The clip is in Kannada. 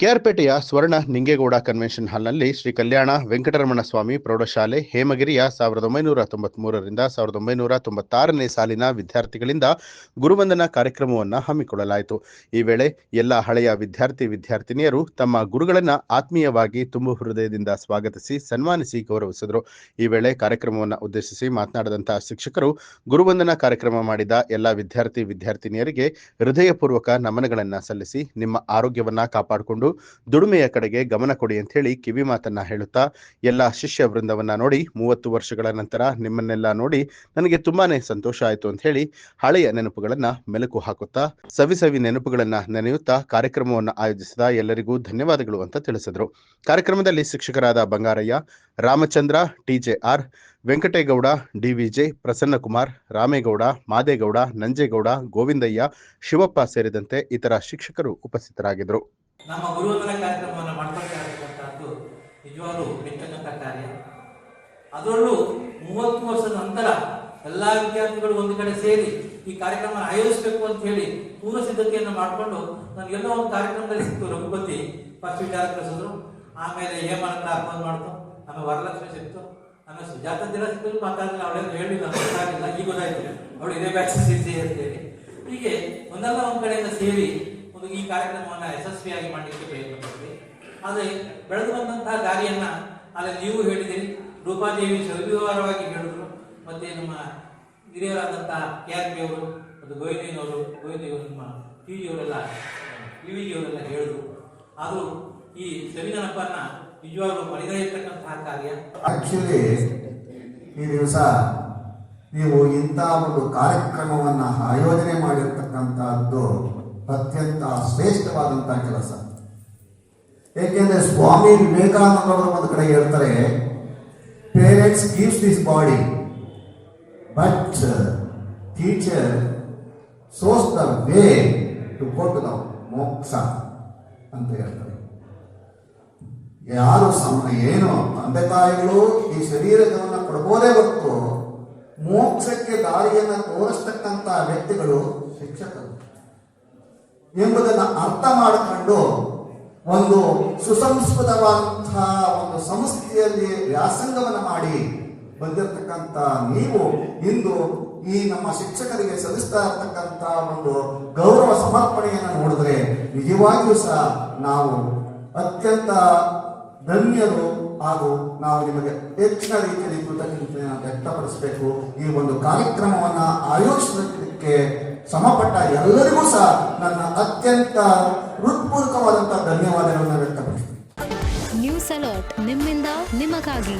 ಕೆಆರ್ಪೇಟೆಯ ಸ್ವರ್ಣ ನಿಂಗೇಗೌಡ ಕನ್ವೆನ್ಷನ್ ಹಾಲ್ನಲ್ಲಿ ಶ್ರೀ ಕಲ್ಯಾಣ ವೆಂಕಟರಮಣ ಸ್ವಾಮಿ ಪ್ರೌಢಶಾಲೆ ಹೇಮಗಿರಿಯ 1993 ರಿಂದ 1996ನೇ ಸಾಲಿನ ವಿದ್ಯಾರ್ಥಿಗಳಿಂದ ಗುರುವಂದನಾ ಕಾರ್ಯಕ್ರಮವನ್ನು ಹಮ್ಮಿಕೊಳ್ಳಲಾಯಿತು. ಈ ವೇಳೆ ಎಲ್ಲ ಹಳೆಯ ವಿದ್ಯಾರ್ಥಿನಿಯರು ತಮ್ಮ ಗುರುಗಳನ್ನ ಆತ್ಮೀಯವಾಗಿ ತುಂಬು ಹೃದಯದಿಂದ ಸ್ವಾಗತಿಸಿ ಸನ್ಮಾನಿಸಿ ಗೌರವಿಸಿದರು. ಈ ವೇಳೆ ಕಾರ್ಯಕ್ರಮವನ್ನು ಉದ್ದೇಶಿಸಿ ಮಾತನಾಡಿದಂತಹ ಶಿಕ್ಷಕರು ಗುರುವಂದನಾ ಕಾರ್ಯಕ್ರಮ ಮಾಡಿದ ಎಲ್ಲ ವಿದ್ಯಾರ್ಥಿನಿಯರಿಗೆ ಹೃದಯಪೂರ್ವಕ ನಮನಗಳನ್ನು ಸಲ್ಲಿಸಿ ನಿಮ್ಮ ಆರೋಗ್ಯವನ್ನ ಕಾಪಾಡಿಕೊಂಡು ದುಡಿಮೆಯ ಕಡೆಗೆ ಗಮನ ಕೊಡಿ ಅಂತ ಹೇಳಿ ಕಿವಿ ಮಾತನ್ನ ಹೇಳುತ್ತಾ, ಎಲ್ಲ ಶಿಷ್ಯ ವೃಂದವನ್ನ ನೋಡಿ 30 ವರ್ಷಗಳ ನಂತರ ನಿಮ್ಮನ್ನೆಲ್ಲ ನೋಡಿ ನನಗೆ ತುಂಬಾನೇ ಸಂತೋಷ ಆಯಿತು ಅಂತ ಹೇಳಿ ಹಳೆಯ ನೆನಪುಗಳನ್ನ ಮೆಲುಕು ಹಾಕುತ್ತಾ ಸವಿ ನೆನಪುಗಳನ್ನ ನೆನೆಯುತ್ತಾ ಕಾರ್ಯಕ್ರಮವನ್ನು ಆಯೋಜಿಸಿದ ಎಲ್ಲರಿಗೂ ಧನ್ಯವಾದಗಳು ಅಂತ ತಿಳಿಸಿದ್ರು. ಕಾರ್ಯಕ್ರಮದಲ್ಲಿ ಶಿಕ್ಷಕರಾದ ಬಂಗಾರಯ್ಯ, ರಾಮಚಂದ್ರ, TJR, ವೆಂಕಟೇಗೌಡ, DVJ, ಪ್ರಸನ್ನಕುಮಾರ್, ರಾಮೇಗೌಡ, ಮಾದೇಗೌಡ, ನಂಜೇಗೌಡ, ಗೋವಿಂದಯ್ಯ, ಶಿವಪ್ಪ ಸೇರಿದಂತೆ ಇತರ ಶಿಕ್ಷಕರು ಉಪಸ್ಥಿತರಾಗಿದ್ದರು. ನಮ್ಮ ಗುರುವಂದನಾ ಕಾರ್ಯಕ್ರಮವನ್ನು ಮಾಡ್ಕೊಳ್ತಾ ಇರತಕ್ಕಂಥದ್ದು ನಿಜವಾಗ್ಲೂ ಮೆಚ್ಚತಕ್ಕ ಕಾರ್ಯ. ಅದರಲ್ಲೂ 30 ವರ್ಷದ ನಂತರ ಎಲ್ಲ ವಿದ್ಯಾರ್ಥಿಗಳು ಒಂದು ಕಡೆ ಸೇರಿ ಈ ಕಾರ್ಯಕ್ರಮ ಆಯೋಜಿಸಬೇಕು ಅಂತ ಹೇಳಿ ಪೂರ್ವ ಸಿದ್ಧತೆಯನ್ನು ಮಾಡಿಕೊಂಡು ನನಗೆಲ್ಲೋ ಒಂದು ಕಾರ್ಯಕ್ರಮದಲ್ಲಿ ಸಿಕ್ತು. ರಘುಪತಿ ಫಸ್ಟ್ ವಿಚಾರ ಕಳಿಸಿದ್ರು, ಆಮೇಲೆ ಹೇಮಂತ ಫೋನ್ ಮಾಡ್ತು, ಆಮೇಲೆ ವರಲಕ್ಷ್ಮಿ ಸಿಕ್ತು, ಆಮೇಲೆ ಸುಜಾತ ದಿನ ಸಿಕ್ಕಿದ್ರು. ಮಾತಾಡಿಲ್ಲ, ಅವಳೇನು ಹೇಳಿಲ್ಲ, ಗೊತ್ತಾಗಿಲ್ಲ, ಈಗ ಗೊತ್ತಾಯ್ತು ಅವಳು ಇದೇ ಬ್ಯಾಚ್ ಅಂತೇಳಿ. ಹೀಗೆ ಒಂದಲ್ಲ ಒಂದು ಕಡೆಯಿಂದ ಸೇರಿ ಈ ಕಾರ್ಯಕ್ರಮವನ್ನು ಯಶಸ್ವಿಯಾಗಿ ಮಾಡಲಿಕ್ಕೆ ಪ್ರಯತ್ನ ಪಡ್ತೀವಿ. ಆದರೆ ಬೆಳೆದು ಬಂದಂತಹ ದಾರಿಯನ್ನ ಅಲ್ಲಿ ನೀವು ಹೇಳಿದಿರಿ, ರೂಪಾದೇವಿ ಸವಿವರವಾಗಿ ಹೇಳಿದ್ರು, ಮತ್ತೆ ನಮ್ಮ ಹಿರಿಯರಾದಂತಹ KRP ಅವರು ಮತ್ತು ಗೋವಿಂದಯ್ಯನವರು ನಮ್ಮ PG ಅವರೆಲ್ಲ ಹೇಳಿದ್ರು. ಆದರೂ ಈ ಸವಿನೆನಪನ್ನ ನಿಜವಾಗ್ಲೂ ಮರೆಯತಕ್ಕಂತಹ ಕಾರ್ಯ. ಆಕ್ಚುಲಿ ಈ ದಿವಸ ನೀವು ಇಂಥ ಒಂದು ಕಾರ್ಯಕ್ರಮವನ್ನ ಆಯೋಜನೆ ಮಾಡಿರ್ತಕ್ಕಂಥದ್ದು ಅತ್ಯಂತ ಶ್ರೇಷ್ಠವಾದಂತಹ ಕೆಲಸ. ಏಕೆಂದ್ರೆ ಸ್ವಾಮಿ ವಿವೇಕಾನಂದ ಅವರು ಒಂದು ಕಡೆ ಹೇಳ್ತಾರೆ, parents gives this body but teacher shows the way to go to the moksha ಅಂತ ಹೇಳ್ತಾರೆ. ಯಾರು ಏನು ತಂದೆ ತಾಯಿಗಳು ಈ ಶರೀರವನ್ನು ಕೊಡಬಹುದೇ ಹೊರತು ಮೋಕ್ಷಕ್ಕೆ ದಾರಿಯನ್ನು ತೋರಿಸ್ತಕ್ಕಂಥ ವ್ಯಕ್ತಿಗಳು ಶಿಕ್ಷಕರು ಎಂಬುದನ್ನು ಅರ್ಥ ಮಾಡಿಕೊಂಡು ಒಂದು ಸುಸಂಸ್ಕೃತವಾದಂತಹ ಒಂದು ಸಂಸ್ಥೆಯಲ್ಲಿ ವ್ಯಾಸಂಗವನ್ನು ಮಾಡಿ ಬಂದಿರತಕ್ಕಂಥ ನೀವು ಇಂದು ಈ ನಮ್ಮ ಶಿಕ್ಷಕರಿಗೆ ಸಲ್ಲಿಸ್ತಾ ಇರತಕ್ಕಂಥ ಒಂದು ಗೌರವ ಸಮರ್ಪಣೆಯನ್ನು ನೋಡಿದ್ರೆ ನಿಜವಾಗಿಯೂ ಸಹ ನಾವು ಅತ್ಯಂತ ಧನ್ಯರು ಹಾಗೂ ನಾವು ನಿಮಗೆ ಹೆಚ್ಚಿನ ರೀತಿಯಲ್ಲಿ ಕೃತಜ್ಞತೆಯನ್ನು ವ್ಯಕ್ತಪಡಿಸಬೇಕು. ಈ ಒಂದು ಕಾರ್ಯಕ್ರಮವನ್ನು ಆಯೋಜಿಸಲಿಕ್ಕೆ ಸಮಪಟ್ಟ ಎಲ್ಲರಿಗೂ ಸಹ ನನ್ನ ಅತ್ಯಂತ ಹೃತ್ಪೂರ್ವಕವಾದಂತಹ ಧನ್ಯವಾದಗಳನ್ನು ವ್ಯಕ್ತಪಡಿಸ್ತೀನಿ. ನ್ಯೂಸ್ ಅಲರ್ಟ್, ನಿಮ್ಮಿಂದ ನಿಮಗಾಗಿ.